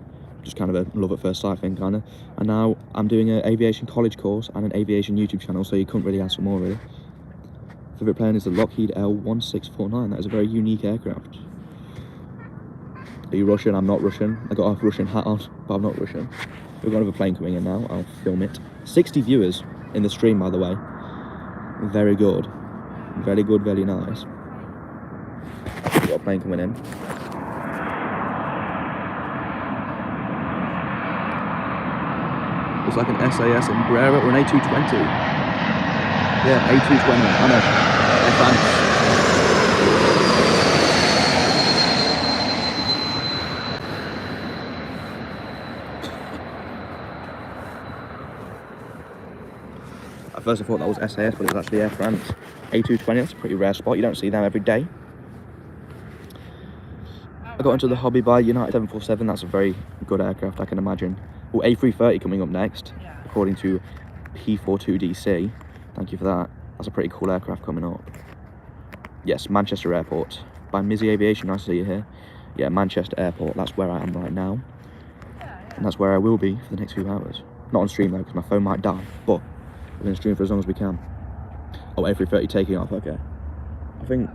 just kind of a love at first sight thing, kind of. And now I'm doing an aviation college course and an aviation YouTube channel, so you couldn't really ask for more, really. Favourite plane is the Lockheed L1649. That is a very unique aircraft. Are you Russian? I'm not Russian. I got a Russian hat on, but I'm not Russian. We've got another plane coming in now. I'll film it. 60 viewers in the stream, by the way. Very good. Very good, very nice. We've got a plane coming in. Looks like an SAS Embraer or an A220. Yeah, A220. I know. Air France. At first I thought that was SAS, but it was actually Air France. A220, that's a pretty rare spot. You don't see them every day. I got into the hobby by United 747. That's a very good aircraft, I can imagine. Well, A330 coming up next, according to P42DC. Thank you for that. That's a pretty cool aircraft coming up. Yes, Manchester Airport. By Mizzy Aviation, nice to see you here. Yeah, Manchester Airport, that's where I am right now. And that's where I will be for the next few hours. Not on stream though, because my phone might die, but we're going to stream for as long as we can. Oh, A330 taking off, okay. I think,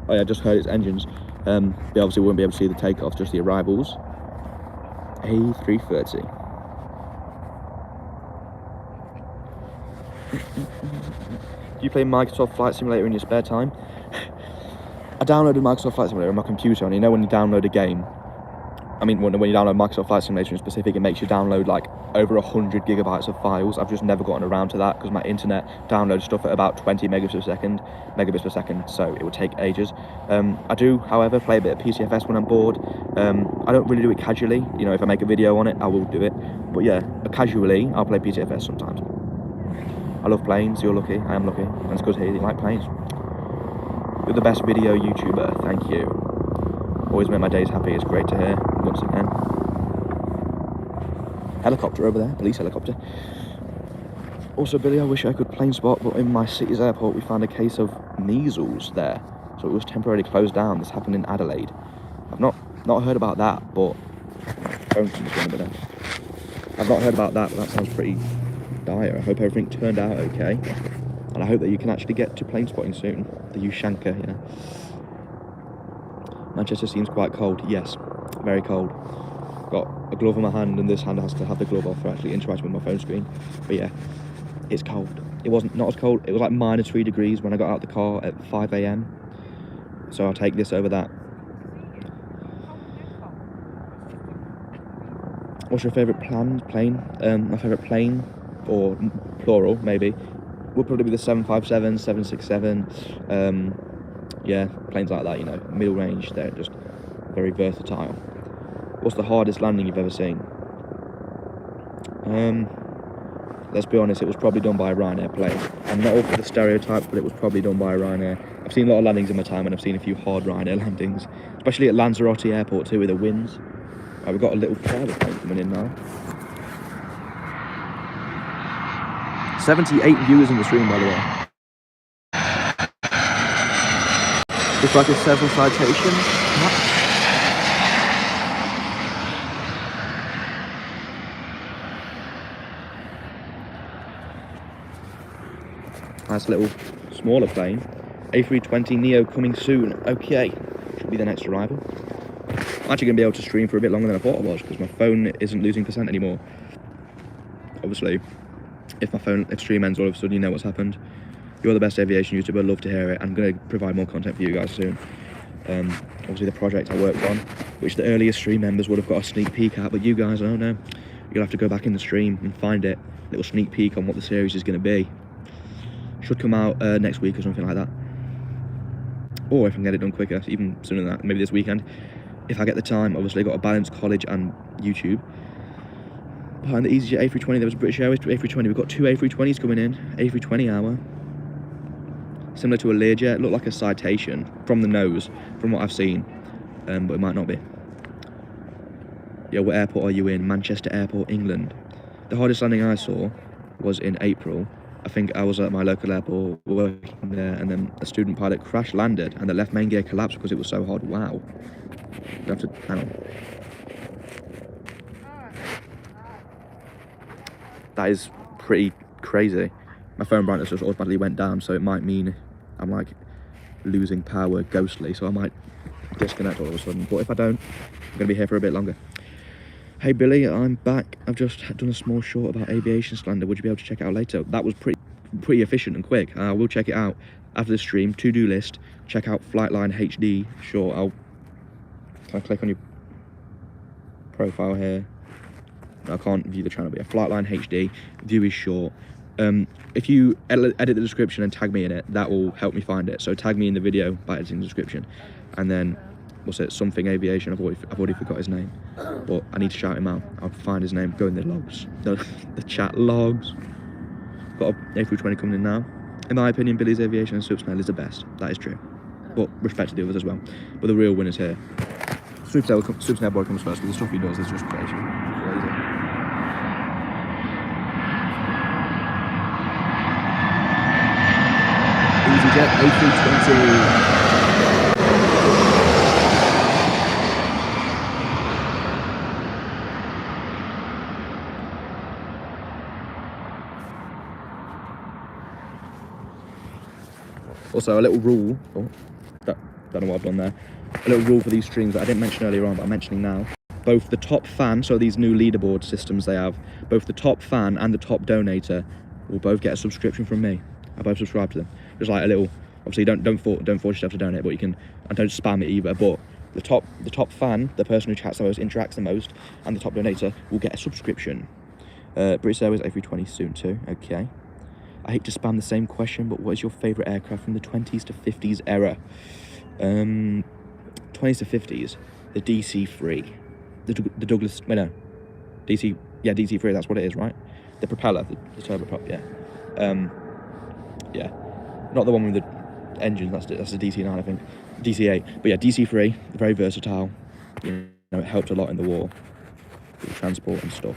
oh yeah, I just heard its engines. They obviously won't be able to see the takeoff, just the arrivals. A330. Do you play Microsoft Flight Simulator in your spare time? I downloaded Microsoft Flight Simulator on my computer, and you know when you download a game, I mean, when you download Microsoft Flight Simulator in specific, it makes you download like over 100 gigabytes of files. I've just never gotten around to that because my internet downloads stuff at about 20 megabits per second, so it would take ages. I do, however, play a bit of PCFS when I'm bored. I don't really do it casually. You know, if I make a video on it, I will do it. But yeah, casually, I'll play PCFS sometimes. I love planes. You're lucky. I am lucky. And it's good to hear you like planes. You're the best video YouTuber. Thank you. Always make my days happy. It's great to hear once again. Helicopter over there, police helicopter. Also, Billy, I wish I could plane spot, but in my city's airport we found a case of measles there, so it was temporarily closed down. This happened in Adelaide. I've not heard about that, but I've not heard about that, but that sounds pretty dire. I hope everything turned out okay, and I hope that you can actually get to plane spotting soon. The Ushanka, you know. Manchester seems quite cold. Yes, very cold. Got a glove in my hand, and this hand has to have the glove off for actually interacting with my phone screen. But yeah, it's cold. It wasn't not as cold. It was like -3 degrees when I got out of the car at 5 AM. So I'll take this over that. What's your favourite plane? My favourite plane, or plural maybe, would probably be the 757, 767. Yeah, planes like that, you know, middle range. They're just very versatile. What's the hardest landing you've ever seen? Let's be honest, it was probably done by a Ryanair plane. I'm not all for the stereotype, but it was probably done by a Ryanair. I've seen a lot of landings in my time, and I've seen a few hard Ryanair landings, especially at Lanzarote Airport too, with the winds. Right, we've got a little private plane coming in now. 78 viewers in the stream, by the way. It's like a several citation. Nice little smaller plane. A320 Neo coming soon. Okay, should be the next arrival. I'm actually going to be able to stream for a bit longer than I thought I was, because my phone isn't losing percent anymore. Obviously, if stream ends all of a sudden, you know what's happened. You're the best aviation YouTuber, love to hear it. I'm going to provide more content for you guys soon. Obviously the project I worked on, which the earliest stream members would have got a sneak peek at, but you guys, I don't know. You'll have to go back in the stream and find it. Little sneak peek on what the series is going to be. Should come out next week or something like that. Or if I can get it done quicker, even sooner than that, maybe this weekend. If I get the time, obviously got to balance college and YouTube. Behind the EasyJet A320, there was a British Airways A320. We've got 2 A320s coming in, A320 hour. Similar to a Learjet, looked like a Citation from the nose, from what I've seen, but it might not be. Yeah, what airport are you in? Manchester Airport, England. The hardest landing I saw was in April. I think I was at my local airport working there, and then a student pilot crash landed, and the left main gear collapsed because it was so hard. Wow. You have to hang on. That is pretty crazy. My phone brightness just automatically went down, so it might mean I'm like losing power ghostly, so I might disconnect all of a sudden. But if I don't, I'm gonna be here for a bit longer. Hey Billy, I'm back. I've just done a small short about aviation slander. Would you be able to check it out later? That was pretty efficient and quick. I will check it out after the stream. To-do list, check out Flightline HD short. Can I click on your profile here? I can't view the channel, but yeah, Flightline HD, view is short. If you edit the description and tag me in it, that will help me find it. So tag me in the video by editing the description. And then, what's it, something aviation, I've already forgot his name. But I need to shout him out. I'll find his name, go in the logs, the chat logs. Got a A320 coming in now. In my opinion, Billy's Aviation and Subsnail is the best. That is true. But respect to the others as well. But the real winner's here. Subsnail boy comes first, but the stuff he does is just crazy. EasyJet A320. Also, a little rule, don't know what I've done there. A little rule for these streams that I didn't mention earlier on, but I'm mentioning now. Both the top fan, so these new leaderboard systems they have, both the top fan and the top donator will both get a subscription from me. I both subscribe to them. Just like a little, obviously don't force yourself to donate, but you can, and don't spam it either, but the top fan, the person who chats the most, interacts the most, and the top donator will get a subscription. British Airways A320 soon too, okay. I hate to spam the same question, but what is your favourite aircraft from the 20s to 50s era? 20s to 50s, the DC-3. The Douglas, wait no, DC-3, that's what it is, right? The propeller, the turboprop, yeah. Yeah, not the one with the engine, that's the DC-9, I think. DC-8, but yeah, DC-3, very versatile. You know, it helped a lot in the war, with transport and stuff.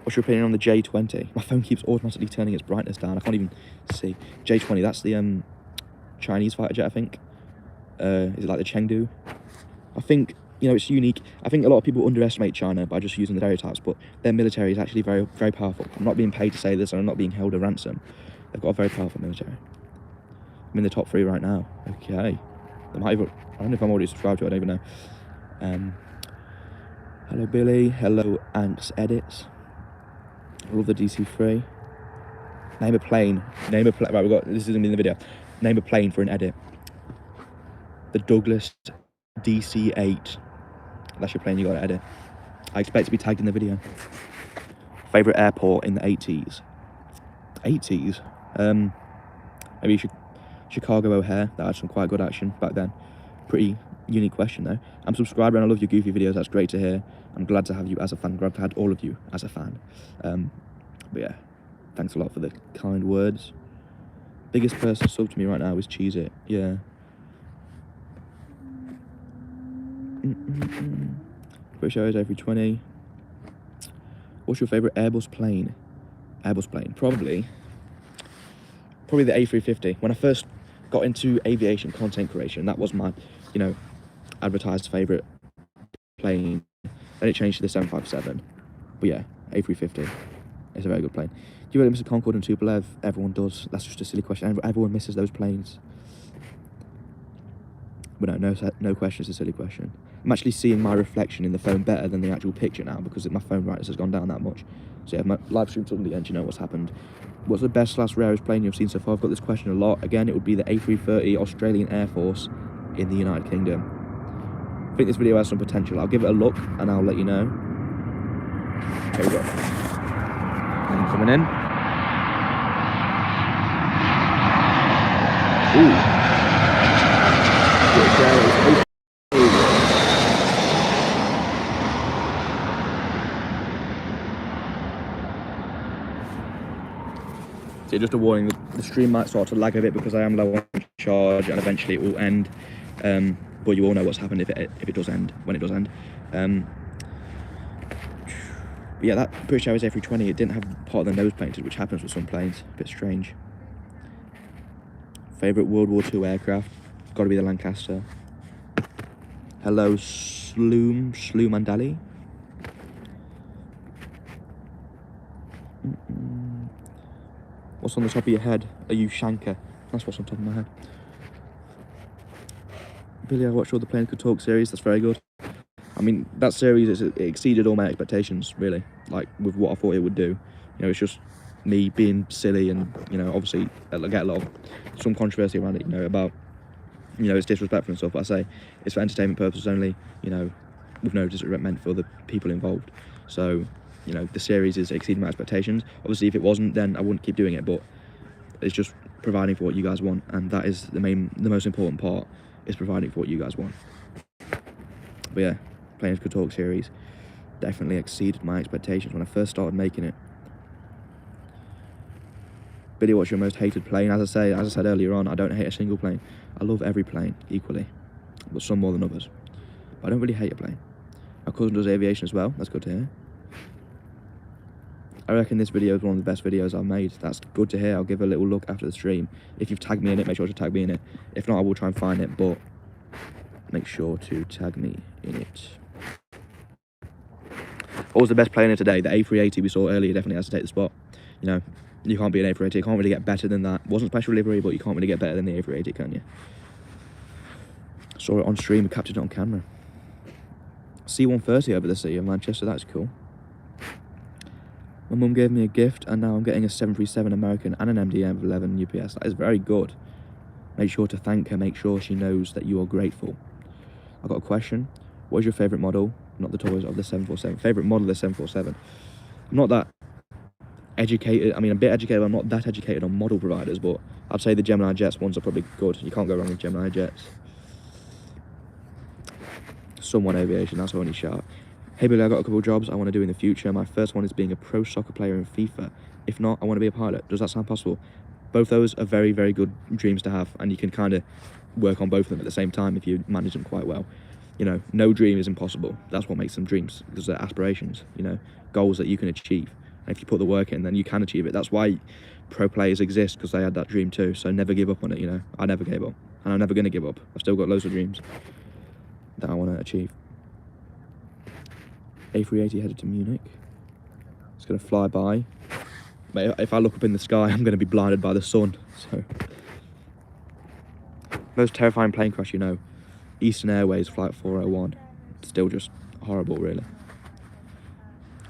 What's your opinion on the J20? My phone keeps automatically turning its brightness down. I can't even see. J20, that's the Chinese fighter jet, I think. Is it like the Chengdu? I think, you know, it's unique. I think a lot of people underestimate China by just using the stereotypes, but their military is actually very, very powerful. I'm not being paid to say this, and I'm not being held a ransom. They've got a very powerful military. I'm in the top 3 right now. Okay. They might even, I don't know if I'm already subscribed to it, I don't even know. Hello Billy, hello Anx Edits. I love the DC-3. Name a plane, right, this isn't in the video. Name a plane for an edit. The Douglas DC-8. That's your plane you got to edit. I expect to be tagged in the video. Favourite airport in the 80s? 80s? Maybe Chicago O'Hare. That had some quite good action back then. Pretty unique question though. I'm a subscriber and I love your goofy videos. That's great to hear. I'm glad to have you as a fan. Glad to have all of you as a fan. But yeah, thanks a lot for the kind words. Biggest person sub to me right now is Cheese It. Yeah. British Airways A320. What's your favourite Airbus plane? Airbus plane, probably the A350. When I first got into aviation content creation, that was my, you know, advertised favourite plane. Then it changed to the 757. But yeah, A350. It's a very good plane. Do you really miss a Concorde and Tupolev? Everyone does. That's just a silly question. Everyone misses those planes. But no question. It's a silly question. I'm actually seeing my reflection in the phone better than the actual picture now because my phone brightness has gone down that much. So yeah, my live stream suddenly ends. You know what's happened. What's the best / rarest plane you've seen so far? I've got this question a lot. Again, it would be the A330 Australian Air Force in the United Kingdom. I think this video has some potential. I'll give it a look and I'll let you know. Here we go. And coming in. Ooh. So just a warning, the stream might start to lag a bit because I am low on charge and eventually it will end. But you all know what's happened if it does end, when it does end. But yeah, that British Airways A320, it didn't have part of the nose painted, which happens with some planes. A bit strange. Favourite World War II aircraft? Got to be the Lancaster. Hello, Sloom Mandali. What's on the top of your head? Are you Shanker? That's what's on top of my head. Billy, I watched all the Planes Could Talk series. That's very good. I mean, that series, it exceeded all my expectations, really. Like, with what I thought it would do. You know, it's just me being silly and, you know, obviously, I get a lot of, some controversy around it, you know, about, you know, it's disrespectful and stuff. But I say, it's for entertainment purposes only, you know, with no disrespect meant for the people involved. So, you know, the series is exceeding my expectations. Obviously, if it wasn't, then I wouldn't keep doing it, but it's just providing for what you guys want, and that is the most important part, is providing for what you guys want. But yeah, Planes Could Talk series definitely exceeded my expectations when I first started making it. Billy, what's your most hated plane? As I said earlier on, I don't hate a single plane. I love every plane equally, but some more than others. But I don't really hate a plane. My cousin does aviation as well. That's good to hear. I reckon this video is one of the best videos I've made. That's good to hear. I'll give a little look after the stream. If you've tagged me in it, make sure to tag me in it. If not, I will try and find it, but make sure to tag me in it. What was the best plane of today? The A380 we saw earlier definitely has to take the spot. You know, you can't be an A380. You can't really get better than that. Wasn't special livery, but you can't really get better than the A380, can you? Saw it on stream, captured it on camera. C-130 over the sea of Manchester, that's cool. My mum gave me a gift and now I'm getting a 737 American and an MD-11 UPS. That is very good. Make sure to thank her, make sure she knows that you are grateful. I've got a question. What is your favourite model? Not the toys of the 747. Favourite model of the 747. I'm not that educated. I mean, I'm a bit educated, but I'm not that educated on model providers, but I'd say the Gemini Jets ones are probably good. You can't go wrong with Gemini Jets. Someone Aviation, that's my only shout. Hey Billy, I got a couple of jobs I want to do in the future. My first one is being a pro soccer player in FIFA. If not, I want to be a pilot. Does that sound possible? Both those are very, very good dreams to have, and you can kind of work on both of them at the same time if you manage them quite well. You know, no dream is impossible. That's what makes them dreams, because they're aspirations, you know, goals that you can achieve. And if you put the work in, then you can achieve it. That's why pro players exist, because they had that dream too. So never give up on it, you know. I never gave up, and I'm never going to give up. I've still got loads of dreams that I want to achieve. A380 headed to Munich. It's going to fly by. But if I look up in the sky, I'm going to be blinded by the sun. So, most terrifying plane crash, you know. Eastern Airways flight 401. Still just horrible, really.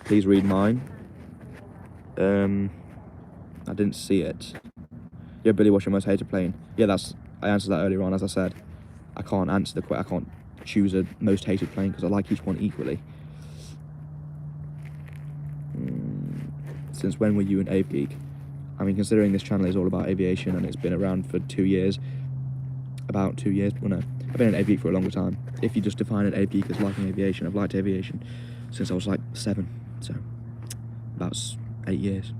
Please read mine. I didn't see it. Yeah, Billy, what's your most hated plane? Yeah, I answered that earlier on. As I said, I can't answer the question. I can't choose a most hated plane because I like each one equally. Since when were you an AvGeek? I mean, considering this channel is all about aviation and it's been around for 2 years, about 2 years, well no, I've been an AvGeek for a longer time. If you just define an AvGeek as liking aviation, I've liked aviation since I was like 7, so about 8 years.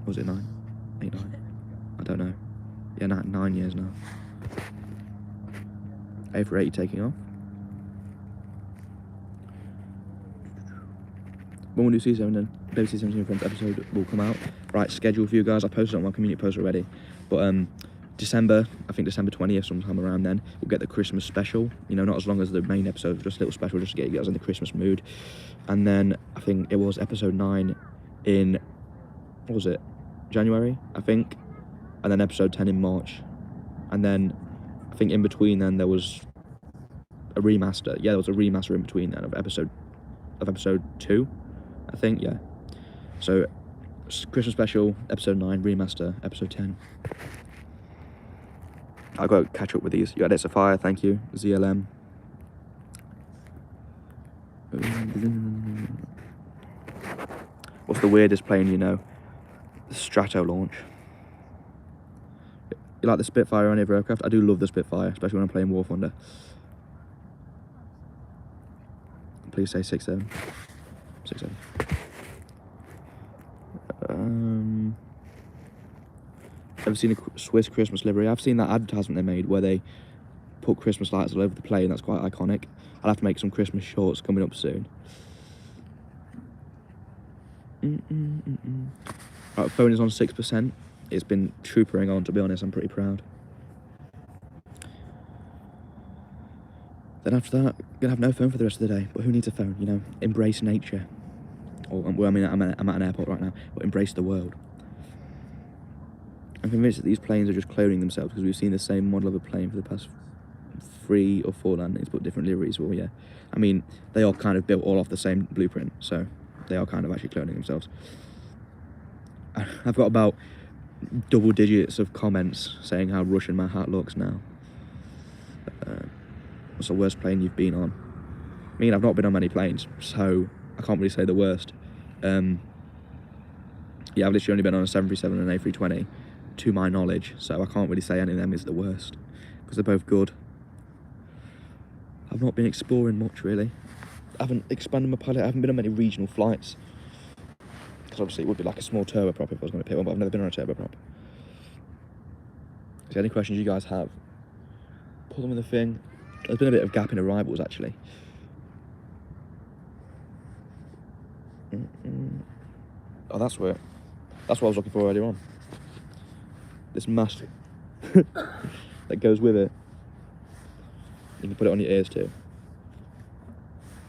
Or was it 9? 8, 9? I don't know. Yeah, 9 years now. A380 taking off. When will do C7 then? Baby C17 Friends episode will come out. Right, schedule for you guys. I posted it on my community post already. But December, I think December 20th, sometime around then, we'll get the Christmas special. You know, not as long as the main episode, just a little special just to get you guys in the Christmas mood. And then I think it was episode 9 in, what was it, January, I think. And then episode 10 in March. And then I think in between then there was a remaster. Yeah, there was a remaster in between then of episode 2, I think, yeah. So Christmas special, episode 9, remaster, episode 10. I've got to catch up with these. Your edits are fire, thank you. ZLM. What's the weirdest plane you know? The Strato launch. You like the Spitfire or any other aircraft? I do love the Spitfire, especially when I'm playing War Thunder. Please say 6-7. 6-7. Ever seen a Swiss Christmas livery? I've seen that advertisement they made where they put Christmas lights all over the plane. That's quite iconic. I'll have to make some Christmas shorts coming up soon. Right, phone is on 6%. It's been troopering on, to be honest. I'm pretty proud. Then after that, I'm gonna have no phone for the rest of the day. But who needs a phone? You know, embrace nature. Or, well, I mean, I'm at an airport right now, but embrace the world. I'm convinced that these planes are just cloning themselves because we've seen the same model of a plane for the past 3 or 4 landings, but different liveries. Well, yeah. I mean, they are kind of built all off the same blueprint, so they are kind of actually cloning themselves. I've got about double digits of comments saying how Russian my hat looks now. What's the worst plane you've been on? I mean, I've not been on many planes, so I can't really say the worst. Yeah, I've literally only been on a 737 and an A320, to my knowledge, so I can't really say any of them is the worst, because they're both good. I've not been exploring much, really. I haven't expanded my palette, I haven't been on many regional flights. Because obviously it would be like a small turboprop if I was going to pick one, but I've never been on a turboprop. So any questions you guys have, put them in the thing. There's been a bit of gap in arrivals, actually. Oh, that's what I was looking for earlier on. This mask that goes with it. You can put it on your ears too.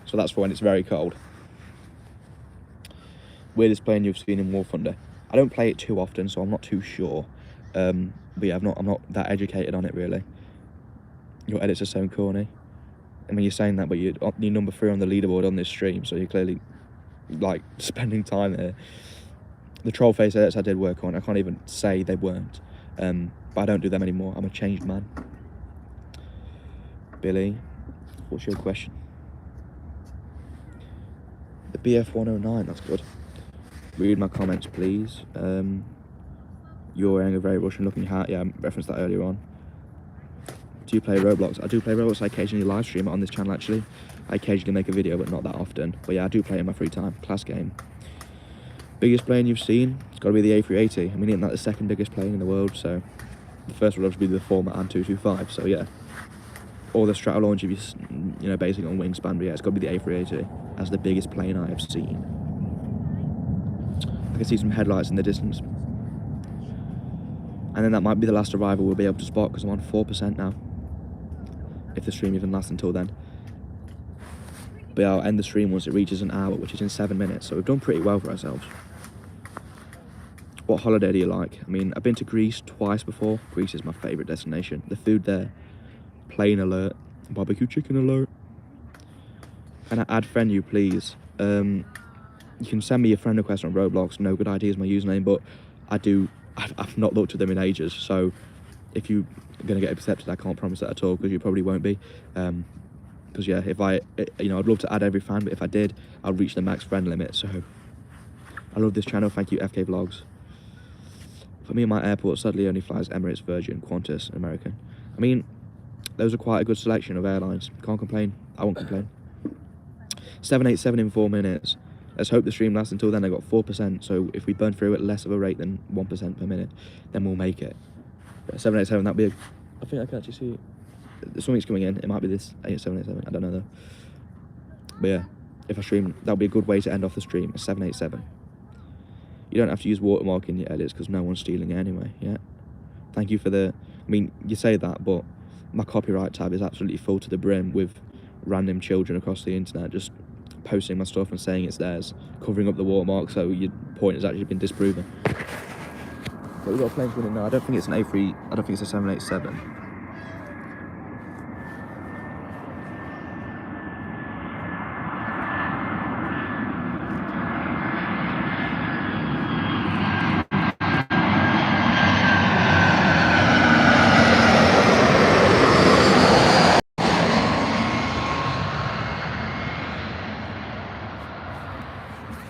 So that's for when it's very cold. Weirdest plane you've seen in War Thunder. I don't play it too often, so I'm not too sure. But yeah, I'm not that educated on it really. Your edits are so corny. I mean, you're saying that, but you're number 3 on the leaderboard on this stream, so you're clearly like spending time there. The troll face edits I did work on, I can't even say they weren't. But I don't do them anymore. I'm a changed man. Billy, what's your question? The BF109, that's good. Read my comments, please. You're wearing a very Russian looking hat. Yeah, I referenced that earlier on. Do you play Roblox? I do play Roblox. I occasionally live stream it on this channel, actually. I occasionally make a video, but not that often. But yeah, I do play in my free time. Class game. Biggest plane you've seen? It's got to be the A380. I mean, isn't that the second biggest plane in the world? So the first would obviously be the former AN 225. So yeah. Or the Strato launch if you know, basing on wingspan. But yeah, it's got to be the A380 as the biggest plane I have seen. I can see some headlights in the distance. And then that might be the last arrival we'll be able to spot because I'm on 4% now. If the stream even lasts until then. But yeah, I'll end the stream once it reaches an hour, which is in 7 minutes. So we've done pretty well for ourselves. What holiday do you like? I mean, I've been to Greece twice before. Greece is my favourite destination. The food there, plane alert, barbecue chicken alert. Can I add friend you, please? You can send me a friend request on Roblox. No Good Idea is my username, but I've not looked at them in ages. So if you're going to get accepted, I can't promise that at all, because you probably won't be. Because yeah, if I'd love to add every fan, but if I did, I'll reach the max friend limit. So I love this channel. Thank you, FK Vlogs. For me, my airport sadly only flies Emirates, Virgin, Qantas, and American. I mean, those are quite a good selection of airlines. Can't complain. I won't complain. 787 in 4 minutes. Let's hope the stream lasts until then. I got 4%. So if we burn through at less of a rate than 1% per minute, then we'll make it. But 787, that'd be I think I can actually see it. Something's coming in. It might be this 787. I don't know though. But yeah, if I stream, that'll be a good way to end off the stream. A 787. You don't have to use watermark in your edits because no one's stealing it anyway. Yeah. Thank you for the I mean, you say that, but my copyright tab is absolutely full to the brim with random children across the internet just posting my stuff and saying it's theirs, covering up the watermark, so your point has actually been disproven. But we've got a plane coming in now. I don't think it's an A3, I don't think it's a 787.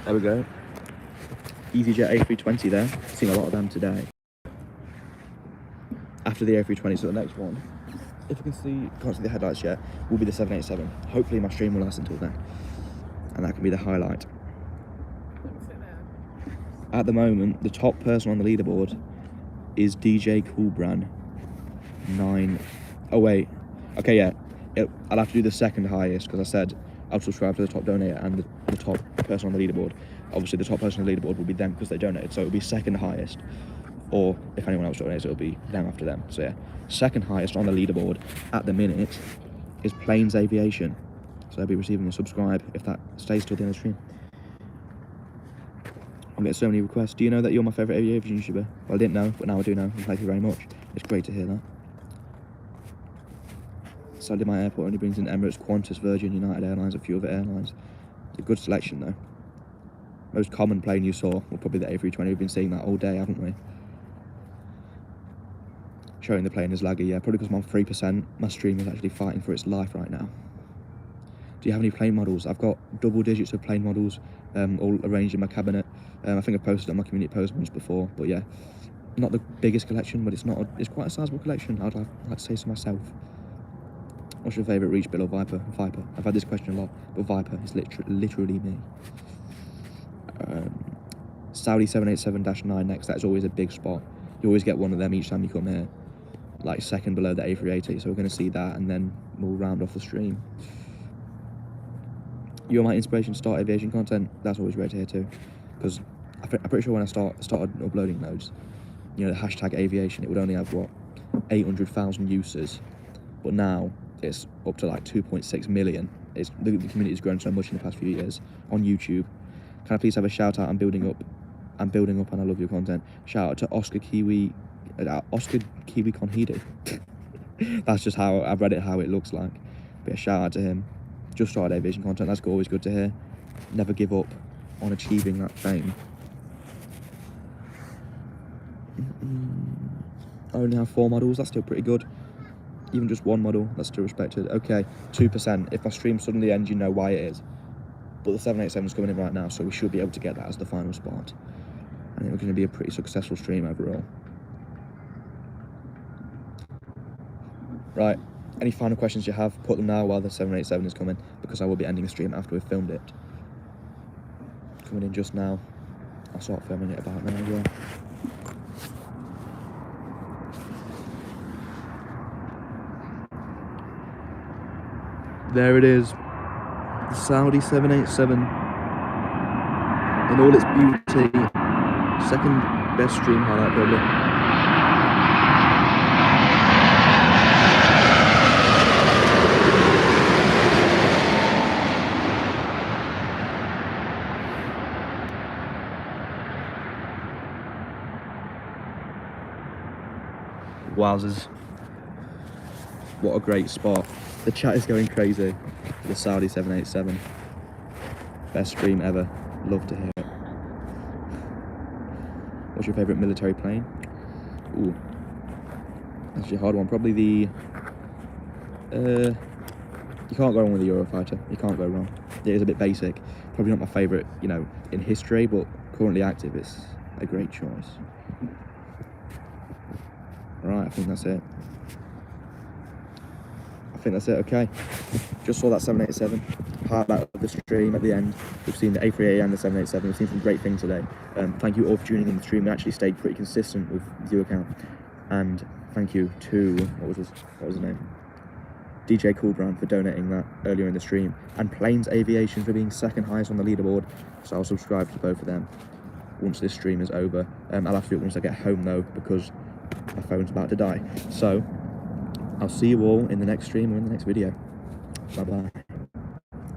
There we go. EasyJet A320 there. Seen a lot of them today. After the A320, so the next one, if you can see, can't see the headlights yet, will be the 787. Hopefully my stream will last until then. And that can be the highlight. At the moment, the top person on the leaderboard is DJ Coolbran. 9. Oh wait. Okay, yeah. I'll have to do the second highest because I said I'll subscribe to the top donator and the top person on the leaderboard. Obviously, the top person on the leaderboard will be them because they donated, so it'll be second highest. Or if anyone else donates, it'll be them after them. So yeah, second highest on the leaderboard at the minute is Planes Aviation. So they'll be receiving a subscribe if that stays till the end of the stream. I'm getting so many requests. Do you know that you're my favourite aviation YouTuber? Well, I didn't know, but now I do know. And thank you very much. It's great to hear that. Sadly, my airport only brings in Emirates, Qantas, Virgin, United Airlines, a few other airlines. It's a good selection though. Most common plane you saw was probably the A320. We've been seeing that all day, haven't we? Showing the plane is laggy, yeah, probably because I'm on 3%. My stream is actually fighting for its life right now. Do you have any plane models? I've got double digits of plane models, all arranged in my cabinet. I think I've posted on my community post once before, but yeah, not the biggest collection, but it's quite a sizable collection, I'd like to say so myself. What's your favourite Reach, Bill, or Viper? Viper. I've had this question a lot, but Viper is literally me. Saudi 787-9 next, that's always a big spot. You always get one of them each time you come here. Like second below the A380, so we're going to see that and then we'll round off the stream. You're my inspiration to start aviation content. That's always great to hear too, because I'm pretty sure when I started uploading those, you know, the hashtag aviation, it would only have what, 800,000 users, but now it's up to like 2.6 million. The community has grown so much in the past few years on YouTube. Can I please have a shout out? I'm building up and I love your content. Shout out to Oscar Kiwi Conhidi. That's just how I've read it, how it looks like. But yeah, shout out to him. Just started aviation content, that's always good to hear. Never give up on achieving that fame. I only have 4 models, that's still pretty good. Even just 1 model, that's still respected. Okay, 2%. If my stream suddenly ends, you know why it is. But the 787 is coming in right now, so we should be able to get that as the final spot. I think we're going to be a pretty successful stream overall. Right, any final questions you have, put them now while the 787 is coming, because I will be ending the stream after we've filmed it. Coming in just now. I'll start filming it about now as well. There it is. The Saudi 787 in all its beauty. Second best stream highlight probably. Wowzers. What a great spot. The chat is going crazy. The Saudi 787. Best stream ever. Love to hear it. What's your favourite military plane? Ooh. That's actually a hard one. Probably the... you can't go wrong with the Eurofighter. You can't go wrong. It is a bit basic. Probably not my favourite, you know, in history, but currently active. It's a great choice. Right, I think that's it. Okay. Just saw that 787. Highlight of the stream at the end. We've seen the A380 and the 787. We've seen some great things today. Thank you all for tuning in the stream. We actually stayed pretty consistent with the viewer count. And thank you to, what was his name? DJ Coolbran for donating that earlier in the stream. And Planes Aviation for being second highest on the leaderboard. So I'll subscribe to both of them once this stream is over. I'll have to do it once I get home though, because my phone's about to die. So I'll see you all in the next stream or in the next video. Bye bye.